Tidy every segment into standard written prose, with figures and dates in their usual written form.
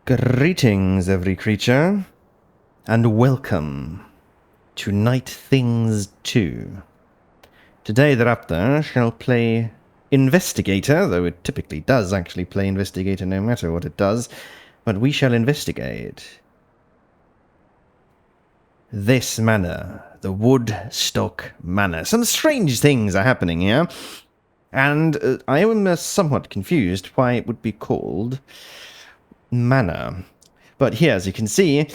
Greetings, every creature, and welcome to NightThings2. Today the Raptor shall play Investigator, though it typically does actually play Investigator no matter what it does, but we shall investigate this manor, the Woodstock Manor. Some strange things are happening here, and I am somewhat confused why it would be called manor. But here, as you can see,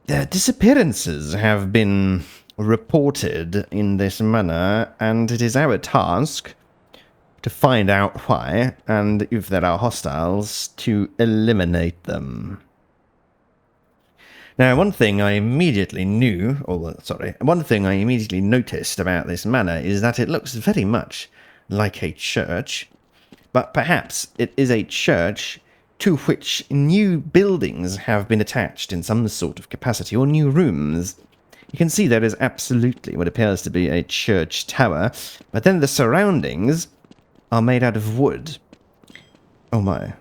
the disappearances have been reported in this manor, and it is our task to find out why, and if there are hostiles, to eliminate them. Now, one thing I immediately noticed about this manor is that it looks very much like a church, but perhaps it is a church to which new buildings have been attached in some sort of capacity, or new rooms. You can see there is absolutely what appears to be a church tower, but then the surroundings are made out of wood. Oh my.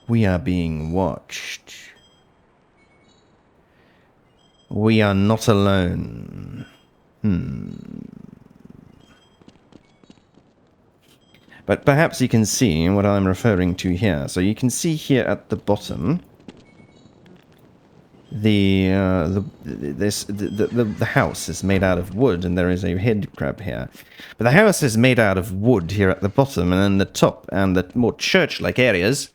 We are being watched. We are not alone. But perhaps you can see what I'm referring to here. So you can see here at the bottom the house is made out of wood, and there is a head crab here. But the house is made out of wood here at the bottom, and then the top and the more church-like areas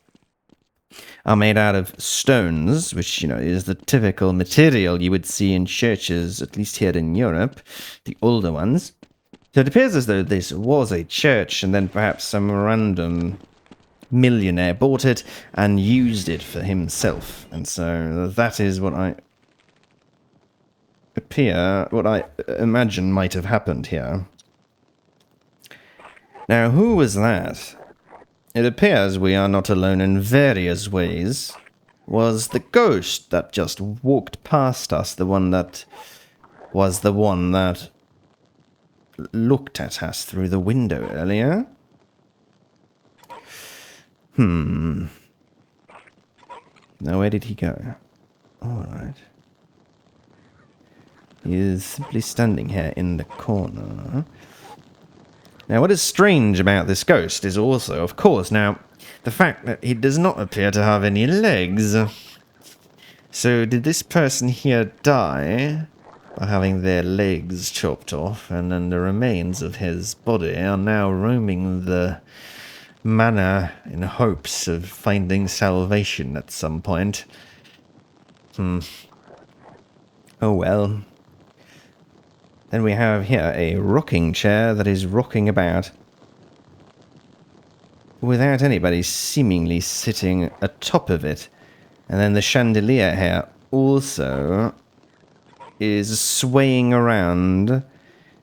are made out of stones, which, you know, is the typical material you would see in churches, at least here in Europe, the older ones. So it appears as though this was a church, and then perhaps some random millionaire bought it and used it for himself. And so that is what I imagine might have happened here. Now, who was that? It appears we are not alone in various ways. Was the ghost that just walked past us the one that looked at us through the window earlier? Now, where did he go? Alright. He is simply standing here in the corner. Now, what is strange about this ghost is also, of course, now, the fact that he does not appear to have any legs. So, did this person here die by having their legs chopped off, and then the remains of his body are now roaming the manor in hopes of finding salvation at some point? Oh well. Then we have here a rocking chair that is rocking about without anybody seemingly sitting atop of it. And then the chandelier here also is swaying around,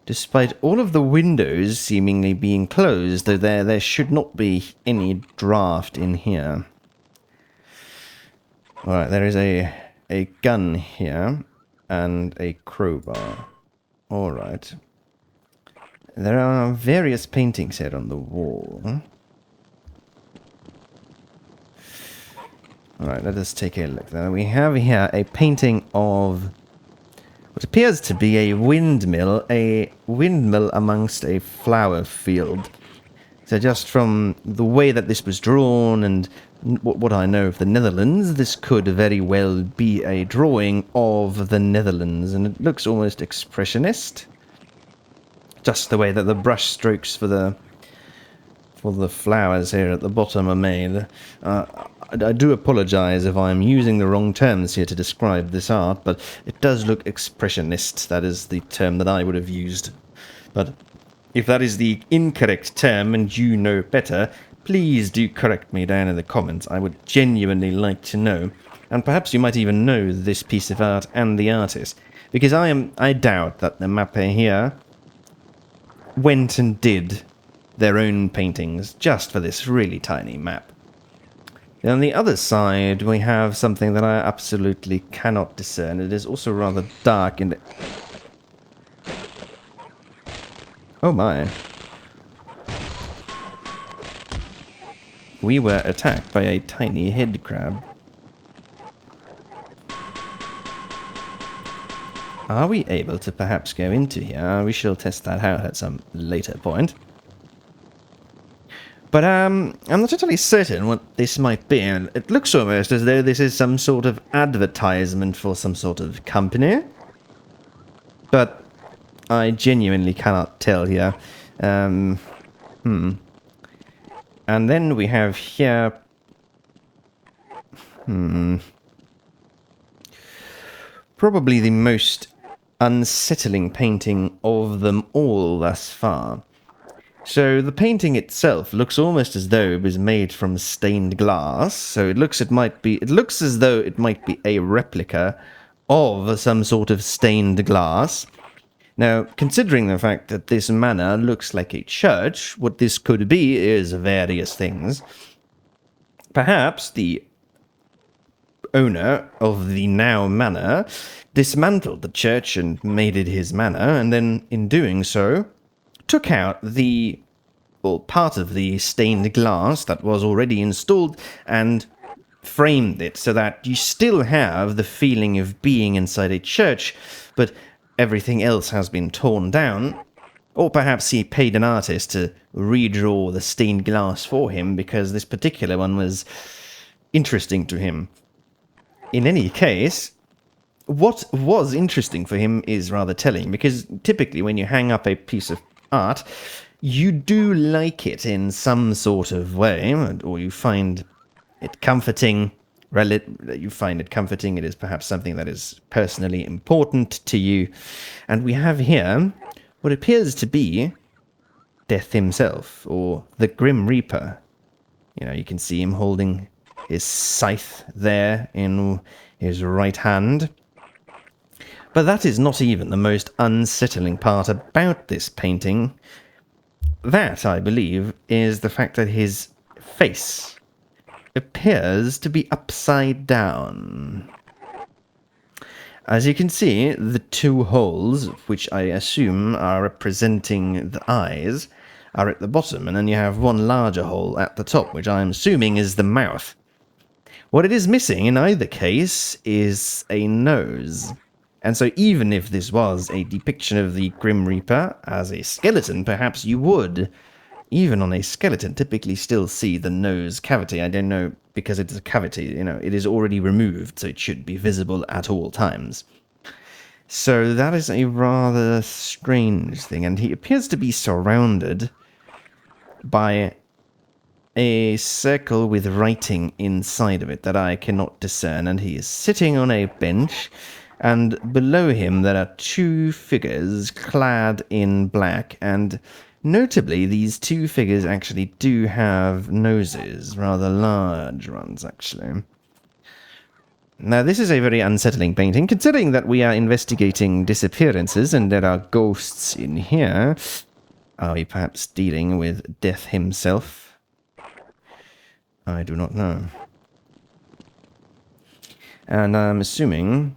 despite all of the windows seemingly being closed, though there should not be any draft in here. Alright, there is a gun here, and a crowbar. Alright. There are various paintings here on the wall. Alright, let us take a look. Now we have here a painting of what appears to be a windmill amongst a flower field. So just from the way that this was drawn and what I know of the Netherlands, this could very well be a drawing of the Netherlands, and it looks almost expressionist. Just the way that the brush strokes for the flowers here at the bottom are made. I do apologize if I'm using the wrong terms here to describe this art, but it does look expressionist. That is the term that I would have used. But if that is the incorrect term and you know better, please do correct me down in the comments. I would genuinely like to know. And perhaps you might even know this piece of art and the artist. Because I doubt that the mapper here went and did their own paintings just for this really tiny map. And on the other side, we have something that I absolutely cannot discern. It is also rather dark in the... Oh my. we were attacked by a tiny head crab. Are we able to perhaps go into here? We shall test that out at some later point. But I'm not totally certain what this might be, and it looks almost as though this is some sort of advertisement for some sort of company. But I genuinely cannot tell here. And then we have here... Probably the most unsettling painting of them all thus far. So the painting itself looks almost as though it was made from stained glass. So it looks as though it might be a replica of some sort of stained glass. Now, considering the fact that this manor looks like a church, what this could be is various things. Perhaps the owner of the now manor dismantled the church and made it his manor, and then in doing so took out part of the stained glass that was already installed and framed it so that you still have the feeling of being inside a church, but everything else has been torn down. Or perhaps he paid an artist to redraw the stained glass for him because this particular one was interesting to him. In any case, what was interesting for him is rather telling, because typically when you hang up a piece of art, you do like it in some sort of way, or you find it comforting. It is perhaps something that is personally important to you. And we have here what appears to be Death himself, or the Grim Reaper. You know, you can see him holding his scythe there in his right hand. But that is not even the most unsettling part about this painting. That, I believe, is the fact that his face appears to be upside down. As you can see, the two holes, which I assume are representing the eyes, are at the bottom, and then you have one larger hole at the top, which I'm assuming is the mouth. What it is missing in either case is a nose. And so even if this was a depiction of the Grim Reaper as a skeleton, perhaps you would, even on a skeleton, typically still see the nose cavity. I don't know, because it's a cavity, you know, it is already removed, so it should be visible at all times. So that is a rather strange thing, and he appears to be surrounded by a circle with writing inside of it that I cannot discern, and he is sitting on a bench, and below him there are two figures clad in black, and notably these two figures actually do have noses, rather large ones actually. Now this is a very unsettling painting, considering that we are investigating disappearances and there are ghosts in here. Are we perhaps dealing with Death himself? I do not know. And I'm assuming...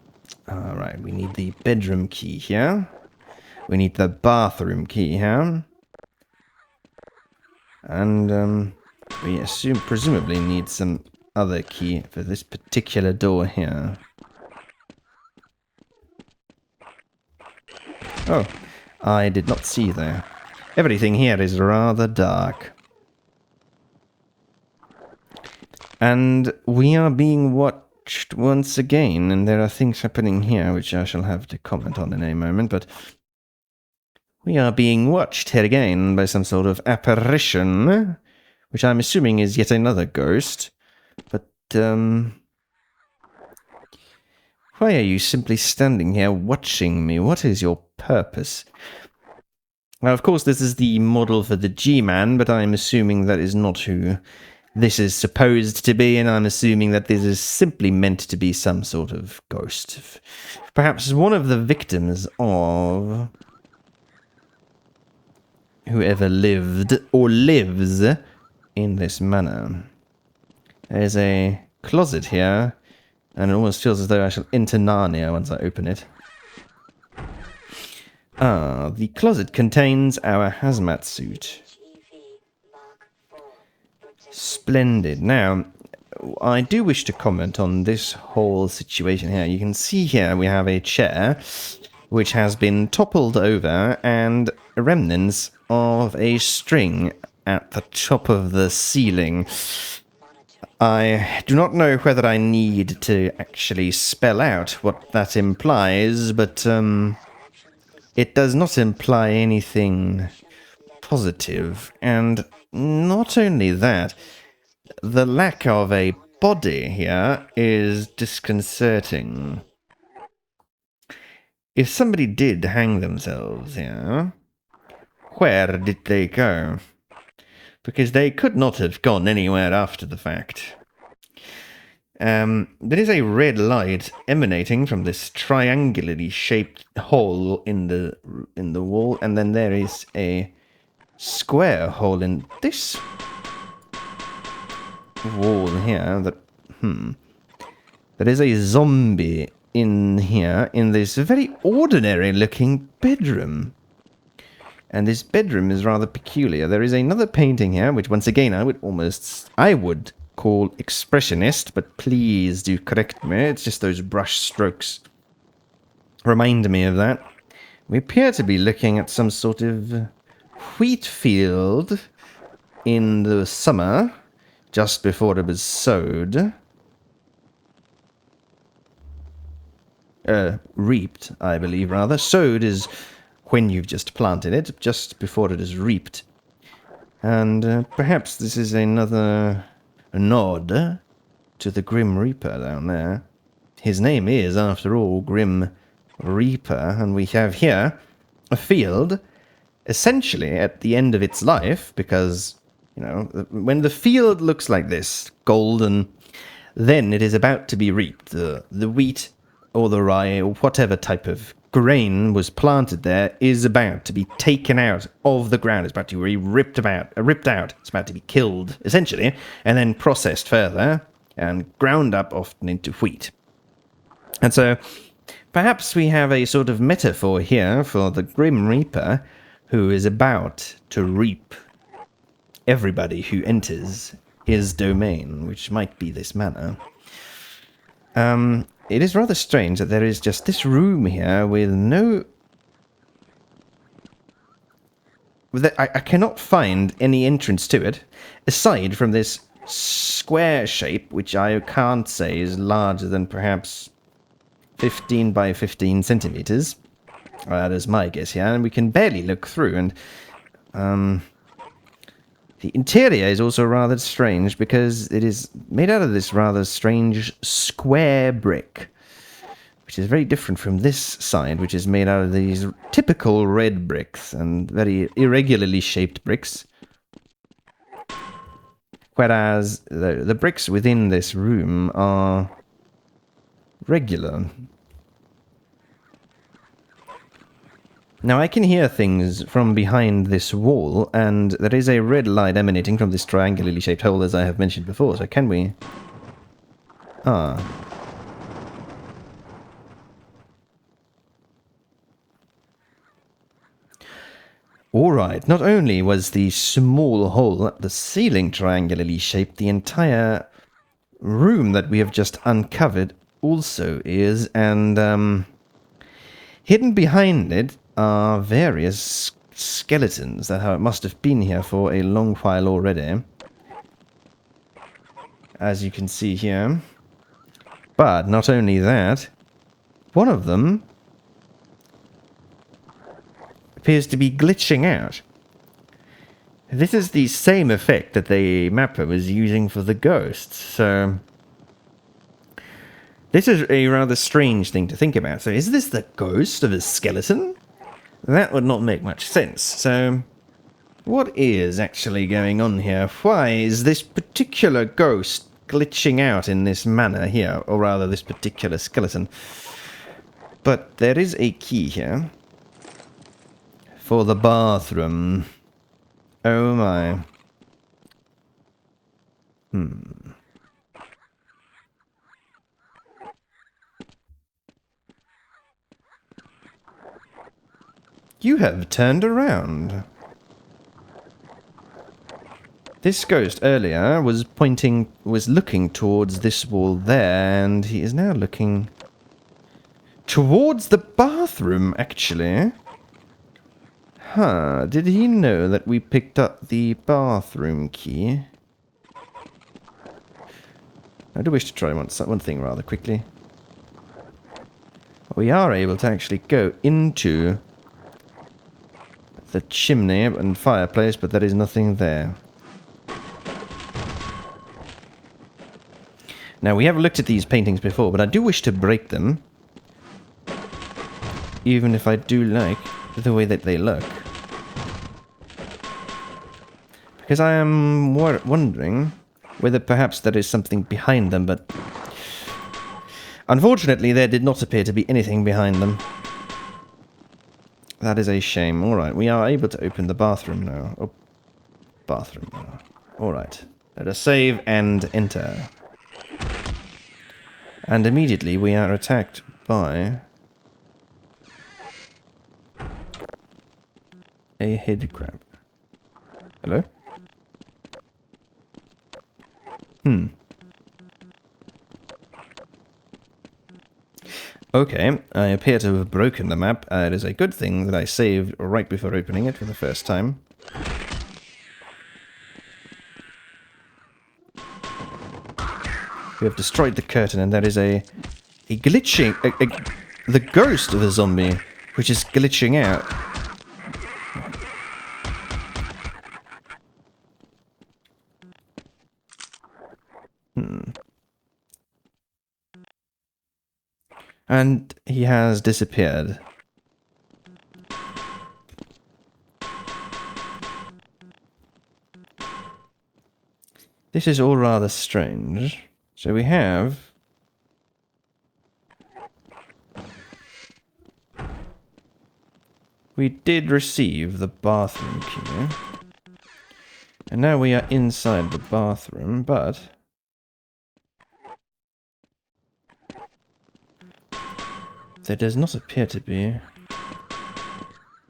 Alright, we need the bedroom key here. We need the bathroom key here. And we presumably need some other key for this particular door here. Oh, I did not see there. Everything here is rather dark. And we are being watched once again, and there are things happening here which I shall have to comment on in a moment, but we are being watched here again by some sort of apparition, which I'm assuming is yet another ghost. But, why are you simply standing here watching me? What is your purpose? Now, of course, this is the model for the G-Man, but I'm assuming that is not who this is supposed to be, and I'm assuming that this is simply meant to be some sort of ghost. Perhaps one of the victims of whoever lived or lives in this manor. There's a closet here, and it almost feels as though I shall enter Narnia once I open it. Ah, the closet contains our hazmat suit. Splendid. Now, I do wish to comment on this whole situation here. You can see here we have a chair which has been toppled over and remnants of a string at the top of the ceiling. I do not know whether I need to actually spell out what that implies, but it does not imply anything positive. And not only that, the lack of a body here is disconcerting. If somebody did hang themselves here, where did they go? Because they could not have gone anywhere after the fact. There is a red light emanating from this triangularly shaped hole in the wall, and then there is a square hole in this wall here. There is a zombie in here in this very ordinary looking bedroom. And this bedroom is rather peculiar. There is another painting here, which once again I would call expressionist, but please do correct me. It's just those brush strokes remind me of that. We appear to be looking at some sort of wheat field in the summer, just before it was sowed. Reaped, I believe, rather. Sowed is when you've just planted it, just before it is reaped. And perhaps this is another nod to the Grim Reaper down there. His name is, after all, Grim Reaper, and we have here a field essentially at the end of its life, because, you know, when the field looks like this, golden, then it is about to be reaped. The wheat or the rye or whatever type of grain was planted there is about to be taken out of the ground. It's about to be ripped out. It's about to be killed, essentially, and then processed further and ground up often into wheat. And so perhaps we have a sort of metaphor here for the Grim Reaper who is about to reap everybody who enters his domain, which might be this manor. It is rather strange that there is just this room here with no... I cannot find any entrance to it, aside from this square shape, which I can't say is larger than perhaps 15 by 15 centimeters. That is my guess here, and we can barely look through, and the interior is also rather strange because it is made out of this rather strange square brick, which is very different from this side, which is made out of these typical red bricks and very irregularly shaped bricks. Whereas the bricks within this room are regular. Now, I can hear things from behind this wall, and there is a red light emanating from this triangularly shaped hole, as I have mentioned before, so can we... Ah. Alright, not only was the small hole at the ceiling triangularly shaped, the entire room that we have just uncovered also is, and hidden behind it are various skeletons that must have been here for a long while already, as you can see here. But not only that, one of them appears to be glitching out. This is the same effect that the mapper was using for the ghosts, so this is a rather strange thing to think about. So is this the ghost of a skeleton? That would not make much sense. So what is actually going on here? Why is this particular ghost glitching out in this manner here, or rather this particular skeleton? But there is a key here for the bathroom. Oh my. You have turned around. This ghost earlier was looking towards this wall there, and he is now looking towards the bathroom, actually. Huh, did he know that we picked up the bathroom key? I do wish to try one thing rather quickly. We are able to actually go into the chimney and fireplace, but there is nothing there. Now, we have looked at these paintings before, but I do wish to break them. Even if I do like the way that they look. Because I am wondering whether perhaps there is something behind them, but unfortunately there did not appear to be anything behind them. That is a shame. Alright, we are able to open the bathroom now. Oh, bathroom now. Alright, let us save and enter. And immediately we are attacked by a head crab. Hello? Okay, I appear to have broken the map. It is a good thing that I saved right before opening it for the first time. We have destroyed the curtain, and there is a glitching... the ghost of a zombie, which is glitching out. And he has disappeared. This is all rather strange. So we have... We did receive the bathroom key. And now we are inside the bathroom, but... there does not appear to be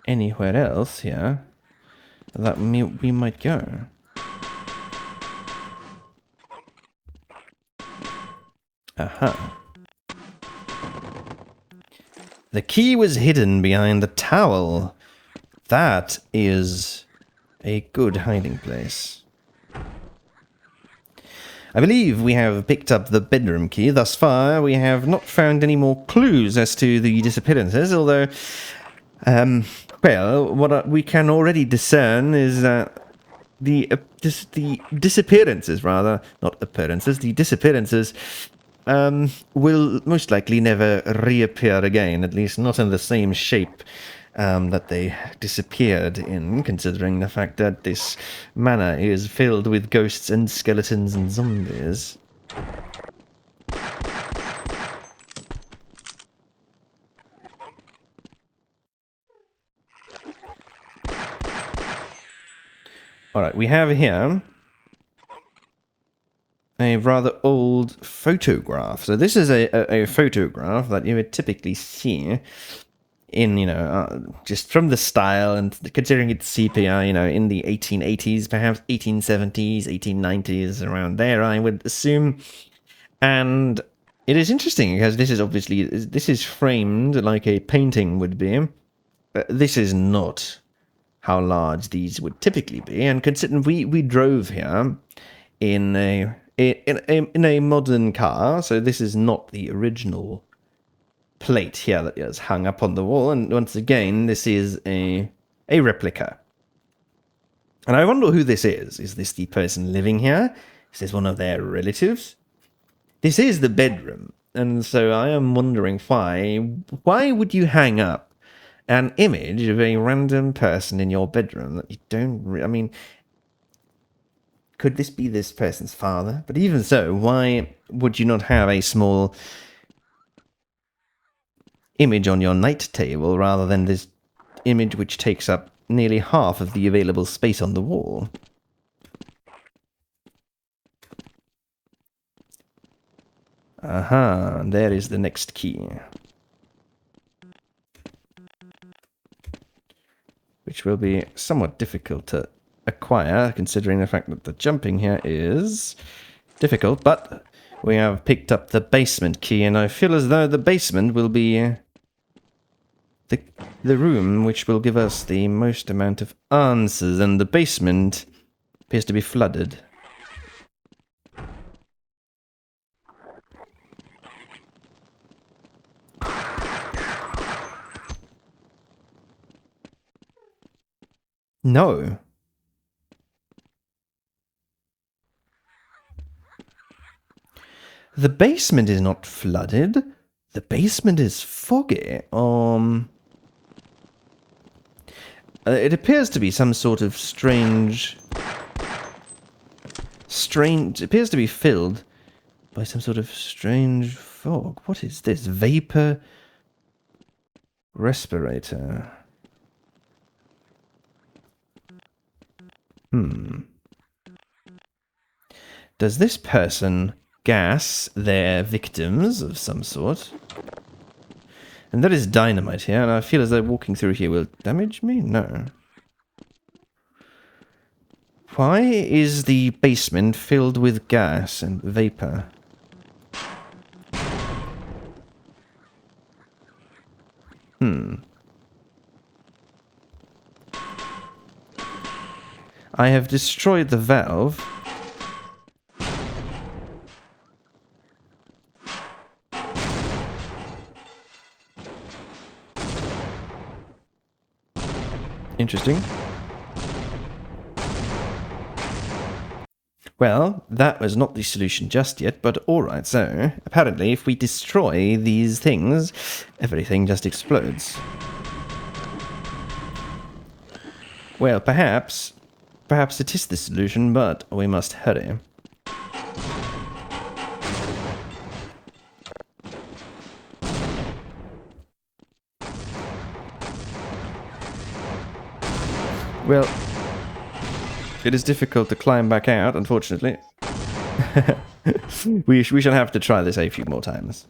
anywhere else here that we might go. Aha. The key was hidden behind the towel. That is a good hiding place. I believe we have picked up the bedroom key. Thus far, we have not found any more clues as to the disappearances, although, well, what we can already discern is that the disappearances, rather, not appearances, the disappearances will most likely never reappear again, at least not in the same shape that they disappeared in, considering the fact that this manor is filled with ghosts and skeletons and zombies. Alright, we have here a rather old photograph. So this is a photograph that you would typically see in, you know, just from the style and considering it's sepia, you know, in the 1880s, perhaps 1870s, 1890s, around there, I would assume. And it is interesting because this is obviously, this is framed like a painting would be. This is not how large these would typically be. And considering we drove here in a modern car, so this is not the original plate here that is hung up on the wall, and once again this is a replica. And I wonder who this is. Is this the person living here? Is this one of their relatives? This is the bedroom, and so I am wondering why would you hang up an image of a random person in your bedroom that you don't I mean, could this be this person's father? But even so, why would you not have a small image on your night table rather than this image which takes up nearly half of the available space on the wall? Aha, there is the next key. Which will be somewhat difficult to acquire, considering the fact that the jumping here is difficult, but we have picked up the basement key, and I feel as though the basement will be the room which will give us the most amount of answers, and the basement appears to be flooded. No. The basement is not flooded. The basement is foggy. It appears to be some sort of strange... It appears to be filled by some sort of strange fog. What is this? Vapor respirator. Does this person gas their victims of some sort? And there is dynamite here, and I feel as though walking through here will damage me? No. Why is the basement filled with gas and vapor? I have destroyed the valve. Interesting. Well, that was not the solution just yet, but alright, so apparently if we destroy these things, everything just explodes. Well, perhaps it is the solution, but we must hurry. Well, it is difficult to climb back out, unfortunately. we shall have to try this a few more times.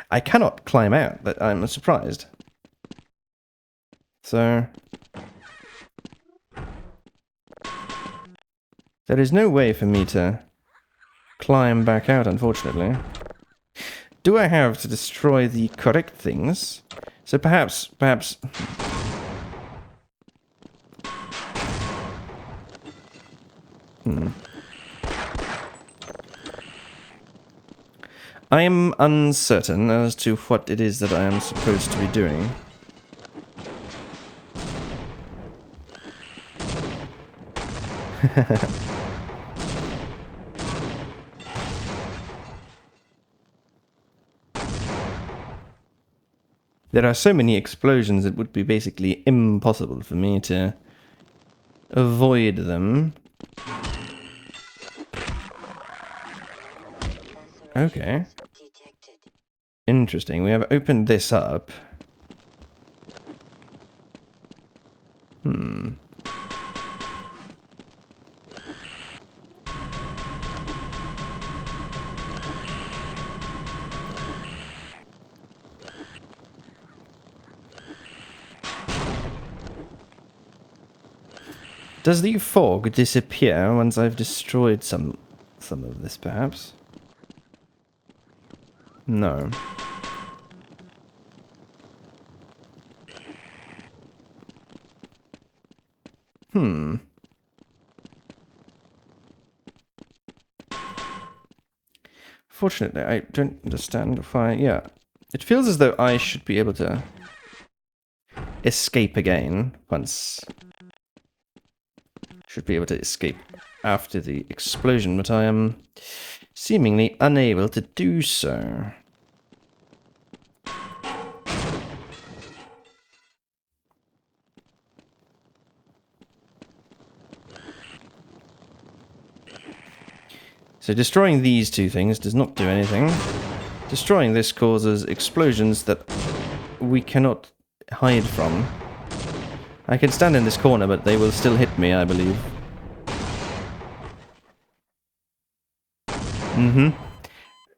I cannot climb out, but I'm surprised. So... there is no way for me to climb back out, unfortunately. Do I have to destroy the correct things? So perhaps... I am uncertain as to what it is that I am supposed to be doing. There are so many explosions, it would be basically impossible for me to avoid them. Okay. Interesting. We have opened this up. Does the fog disappear once I've destroyed some of this, perhaps? No. Fortunately, I don't understand why... yeah. It feels as though I should be able to escape again once... should be able to escape after the explosion, but I am seemingly unable to do so. So destroying these two things does not do anything. Destroying this causes explosions that we cannot hide from. I can stand in this corner, but they will still hit me, I believe.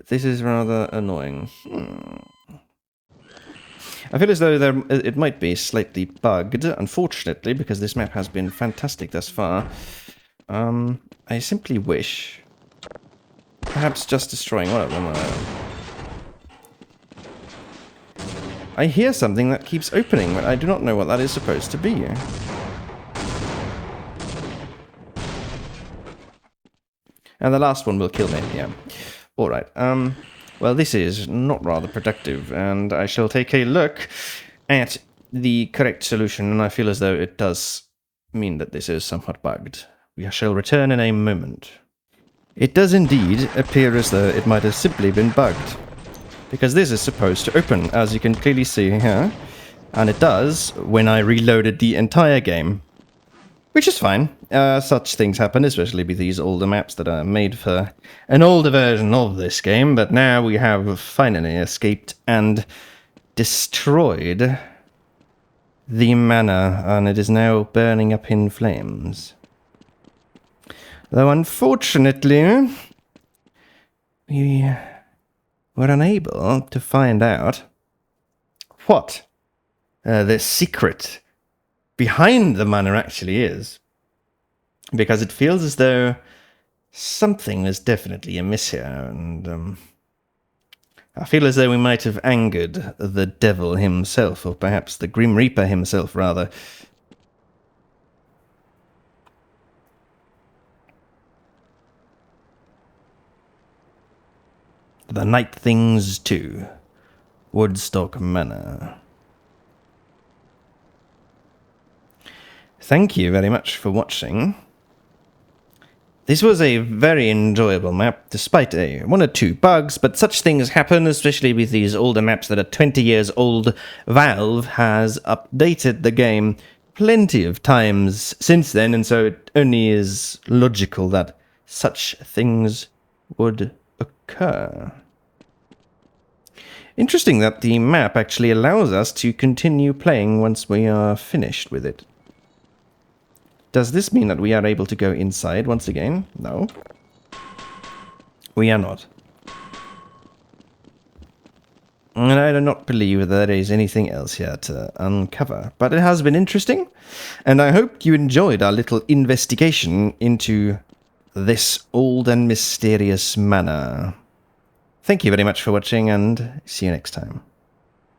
This is rather annoying. I feel as though it might be slightly bugged, unfortunately, because this map has been fantastic thus far. I simply wish... Perhaps just destroying one of them. I hear something that keeps opening, but I do not know what that is supposed to be. And the last one will kill me, yeah. Alright, well, this is not rather productive, and I shall take a look at the correct solution, and I feel as though it does mean that this is somewhat bugged. We shall return in a moment. It does indeed appear as though it might have simply been bugged, because this is supposed to open, as you can clearly see here, and it does when I reloaded the entire game. Which is fine. Such things happen, especially with these older maps that are made for an older version of this game, but now we have finally escaped and destroyed the manor, and it is now burning up in flames. Though unfortunately, we were unable to find out what the secret behind the manor actually is, because it feels as though something is definitely amiss here, and I feel as though we might have angered the devil himself, or perhaps the Grim Reaper himself, rather. The NightThings2, Woodstock Manor. Thank you very much for watching. This was a very enjoyable map, despite one or two bugs, but such things happen, especially with these older maps that are 20 years old. Valve has updated the game plenty of times since then, and so it only is logical that such things would occur. Interesting that the map actually allows us to continue playing once we are finished with it. Does this mean that we are able to go inside once again? No. We are not. And I do not believe there is anything else here to uncover. But it has been interesting, and I hope you enjoyed our little investigation into this old and mysterious manor. Thank you very much for watching, and see you next time.